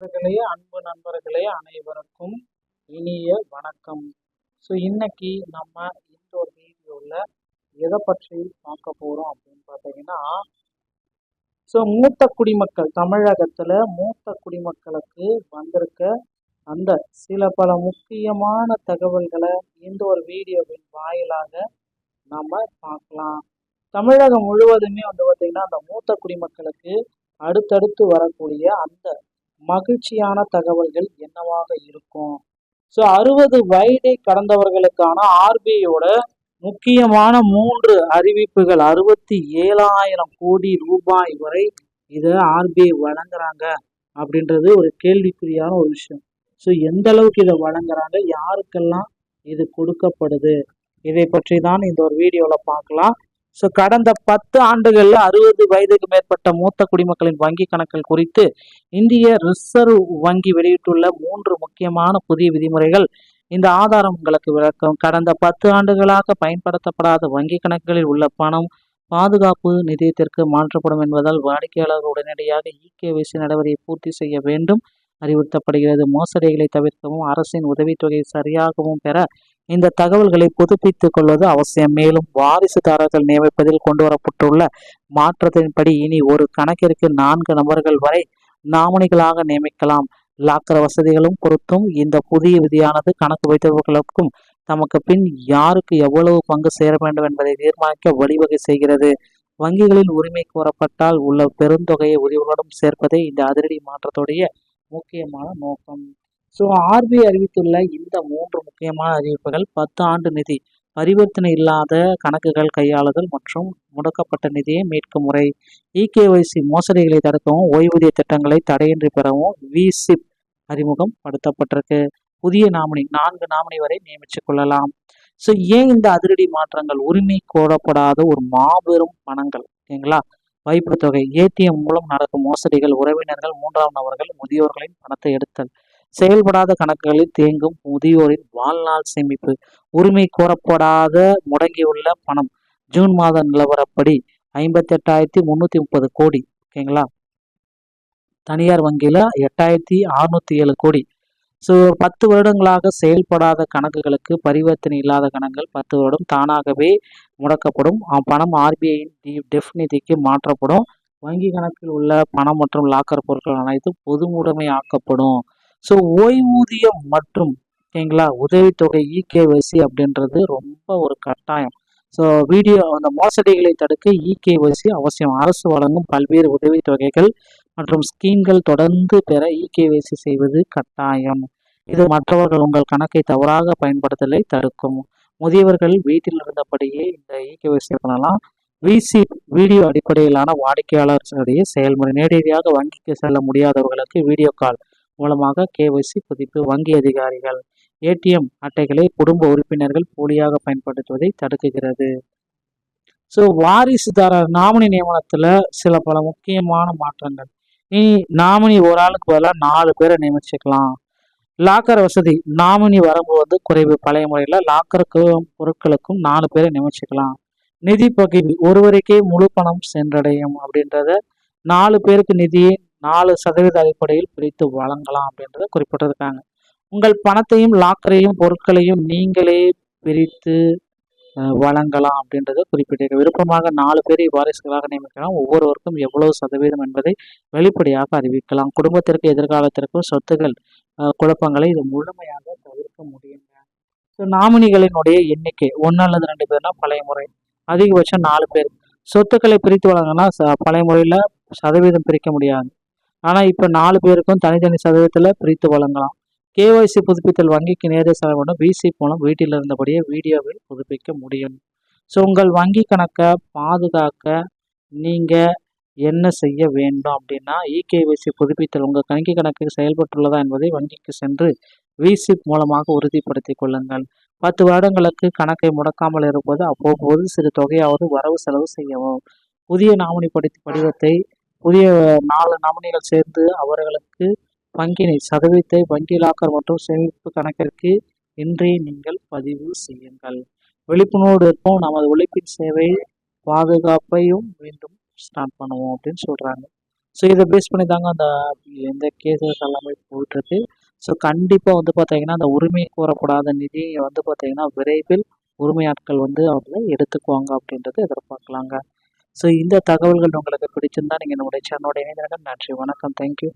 அன்பு நண்பர்களே அனைவருக்கும் இனிய வணக்கம். இன்னைக்கு நம்ம இந்த ஒரு வீடியோவில் எதை பற்றி பார்க்க போகிறோம் அப்படின்னு பார்த்தீங்கன்னா, மூத்த குடிமக்கள் தமிழகத்தில் மூத்த குடிமக்களுக்கு வந்திருக்க அந்த சில பல முக்கியமான தகவல்களை இந்த ஒரு வீடியோவின் வாயிலாக நம்ம பார்க்கலாம். தமிழகம் முழுவதுமே பார்த்தீங்கன்னா அந்த மூத்த குடிமக்களுக்கு அடுத்தடுத்து வரக்கூடிய அந்த மகிழ்ச்சியான தகவல்கள் என்னவாக இருக்கும். 60 வயதை கடந்தவர்களுக்கான ஆர்பிஐயோட முக்கியமான 3 அறிவிப்புகள் 67,000 கோடி ரூபாய் வரை இதை ஆர்பிஐ வழங்குறாங்க அப்படின்றது ஒரு கேள்விக்குறியான ஒரு விஷயம். எந்த அளவுக்கு இதை வழங்குறாங்க, யாருக்கெல்லாம் இது கொடுக்கப்படுது, இதை பற்றி தான் இந்த ஒரு வீடியோவில் பார்க்கலாம். கடந்த 10 ஆண்டுகளில் 60 வயதுக்கு மேற்பட்ட மூத்த குடிமக்களின் வங்கி கணக்குகள் குறித்து இந்திய ரிசர்வ் வங்கி வெளியிட்டுள்ள 3 முக்கியமான புதிய விதிமுறைகள் இந்த ஆதாரம் உங்களுக்கு விளக்கும். கடந்த 10 ஆண்டுகளாக பயன்படுத்தப்படாத வங்கி கணக்குகளில் உள்ள பணம் பாதுகாப்பு நிதியத்திற்கு மாற்றப்படும் என்பதால் வாடிக்கையாளர்கள் உடனடியாக இகேஒய்சி நடவடிக்கையை பூர்த்தி செய்ய வேண்டும் அறிவுறுத்தப்படுகிறது. மோசடிகளை தவிர்க்கவும் அரசின் உதவித்தொகையை சரியாகவும் பெற இந்த தகவல்களை புதுப்பித்துக் கொள்வது அவசியம். மேலும் வாரிசுதாரர்கள் நியமிப்பதில் கொண்டு வரப்பட்டுள்ள மாற்றத்தின்படி இனி ஒரு கணக்கிற்கு 4 நபர்கள் வரை நாமினிகளாக நியமிக்கலாம். லாக்கர் வசதிகளும் பொறுத்தும் இந்த புதிய விதியானது கணக்கு வைத்தவர்களுக்கும் தமக்கு பின் யாருக்கு எவ்வளவு பங்கு சேர வேண்டும் என்பதை தீர்மானிக்க வழிவகை செய்கிறது. வங்கிகளில் உரிமை கோரப்பட்டால் உள்ள பெருந்தொகையை உரிமையுடன் சேர்ப்பதே இந்த அதிரடி மாற்றத்துடைய முக்கியமான நோக்கம். ஆர்பிஐ அறிவித்துள்ள இந்த 3 முக்கியமான அறிவிப்புகள் 10 ஆண்டு நிதி பரிவர்த்தனை இல்லாத கணக்குகள் கையாளுதல் மற்றும் முடக்கப்பட்ட நிதியை மீட்கும் முறை, இகேஒய்சி மோசடிகளை தடுக்கவும் ஓய்வூதிய திட்டங்களை தடையின்றி பெறவும் விசிப் அறிமுகம் படுத்தப்பட்டிருக்கு. புதிய நாமினி 4 நாமினி வரை நியமித்துக் கொள்ளலாம். ஏன் இந்த அதிரடி மாற்றங்கள்? உரிமை கோரப்படாத ஒரு மாபெரும் பணங்கள், ஓகேங்களா, வைப்பு தொகை, ஏடிஎம் மூலம் நடக்கும் மோசடிகள், உறவினர்கள், 3ஆம் நபர்கள், முதியோர்களின் பணத்தை எடுத்தல், செயல்படாத கணக்குகளில் தேங்கும் முதியோரின் வாழ்நாள் சேமிப்பு, உரிமை கோரப்படாத முடங்கியுள்ள பணம். ஜூன் மாத நிலவரப்படி 58,330 கோடி, ஓகேங்களா, தனியார் வங்கியில 8,607 கோடி. 10 வருடங்களாக செயல்படாத கணக்குகளுக்கு பரிவர்த்தனை இல்லாத கணக்குகள் 10 வருடம் தானாகவே முடக்கப்படும். பணம் ஆர்பிஐயின் டெஃப் நிதிக்கு மாற்றப்படும். வங்கி கணக்கில் உள்ள பணம் மற்றும் லாக்கர் பொருட்கள் அனைத்தும் பொதுமுடைமை ஆக்கப்படும். ஓய்வூதியம் மற்றும், ஓகேங்களா, உதவித்தொகை இகேஒய்சி அப்படின்றது ரொம்ப ஒரு கட்டாயம். அந்த மோசடிகளை தடுக்க இகேஒய்சி அவசியம். அரசு வழங்கும் பல்வேறு உதவித்தொகைகள் மற்றும் ஸ்கீம்கள் தொடர்ந்து பெற இகேஒய்சி செய்வது கட்டாயம். இது மற்றவர்கள் உங்கள் கணக்கை தவறாக பயன்படுத்தலை தடுக்கும். முதியவர்கள் வீட்டில் இருந்தபடியே இந்த இகேஒய்சி பண்ணலாம். விசிப் வீடியோ அடிப்படையிலான வாடிக்கையாளர்களுடைய செயல்முறை. நேரடியாக வங்கிக்கு செல்ல முடியாதவர்களுக்கு வீடியோ கால் மூலமாக கேஒய்சி புதுப்பிப்பு. வங்கி அதிகாரிகள் ஏடிஎம் அட்டைகளை குடும்ப உறுப்பினர்கள் போலியாக பயன்படுத்துவதை தடுக்குகிறது. வாரிசுதாரர் நாமினி நியமனத்துல சில பல முக்கியமான மாற்றங்கள். இனி நாமினி ஒரு ஆளுக்கு பதிலாக 4 பேரை நியமிச்சுக்கலாம். லாக்கர் வசதி நாமினி வரம்பு குறைவு. பழைய முறையில் லாக்கருக்கும் பொருட்களுக்கும் 4 பேரை நியமிச்சுக்கலாம். நிதி பகிர்வு ஒருவருக்கே முழு பணம் சென்றடையும் அப்படின்றத 4 பேருக்கு நிதியை 4% அடிப்படையில் பிரித்து வழங்கலாம் அப்படின்றத குறிப்பிட்டிருக்காங்க. உங்கள் பணத்தையும் லாக்கரையும் பொருட்களையும் நீங்களே பிரித்து வழங்கலாம் அப்படின்றத குறிப்பிட்டிருக்க. விருப்பமாக 4 பேரை வாரிசுகளாக நியமிக்கலாம். ஒவ்வொருவருக்கும் எவ்வளவு சதவீதம் என்பதை வெளிப்படையாக அறிவிக்கலாம். குடும்பத்திற்கு எதிர்காலத்திற்கும் சொத்துகள் குழப்பங்களை இது முழுமையாக தவிர்க்க முடியுங்க. நாமினிகளினுடைய எண்ணிக்கை 1 அல்லது 2 பேர்னா பழைய முறை, அதிகபட்சம் 4 பேர். சொத்துக்களை பிரித்து வழங்கினா பழைய முறையில் சதவீதம் பிரிக்க முடியாது. ஆனால் இப்போ 4 பேருக்கும் தனித்தனி சதவீதத்தில் பிரித்து வழங்கலாம். கேஒய்சி புதுப்பித்தல் வங்கிக்கு நேரில் செல்ல வேண்டும். விசி மூலம் வீட்டில் இருந்தபடியே வீடியோவில் புதுப்பிக்க முடியும். உங்கள் வங்கி கணக்கை பாதுகாக்க நீங்கள் என்ன செய்ய வேண்டும் அப்படின்னா, இகேஒய்சி புதுப்பித்தல் உங்கள் வங்கி கணக்கு செயல்பட்டுள்ளதா என்பதை வங்கிக்கு சென்று விசிப் மூலமாக உறுதிப்படுத்திக் கொள்ளுங்கள். 10 வருடங்களுக்கு கணக்கை முடக்காமல் இருப்பது அவ்வப்போது சிறு தொகையாவது வரவு செலவு செய்யவும். புதிய நாமினி படிவத்தை புதிய 4 நாமினிகள் சேர்ந்து அவர்களுக்கு வங்கினை சதவீதத்தை வங்கி லாக்கர் மற்றும் சேமிப்பு கணக்கிற்கு இன்றே நீங்கள் பதிவு செய்யுங்கள். விழிப்புணர்வோடு இருப்போம். நமது உழைப்பின் சேவை பாதுகாப்பையும் மீண்டும் ஸ்டார்ட் பண்ணுவோம் அப்படின்னு சொல்றாங்க. ஸோ இதை பேஸ் பண்ணி தாங்க அந்த எந்த கேசஸ் எல்லாமே போயிட்டுருக்கு. ஸோ கண்டிப்பாக வந்து பார்த்தீங்கன்னா அந்த உரிமை கோரப்படாத நிதியை வந்து பார்த்தீங்கன்னா விரைவில் உரிமையாட்கள் வந்து அவங்கள எடுத்துக்குவாங்க அப்படின்றத எதிர்பார்க்கலாங்க. ஸோ இந்த தகவல்கள் உங்களுக்கு பிடிச்சிருந்தா நீங்கள் என்னுடைய சேனலோட இணைந்திருங்க. நன்றி, வணக்கம், தேங்க்யூ.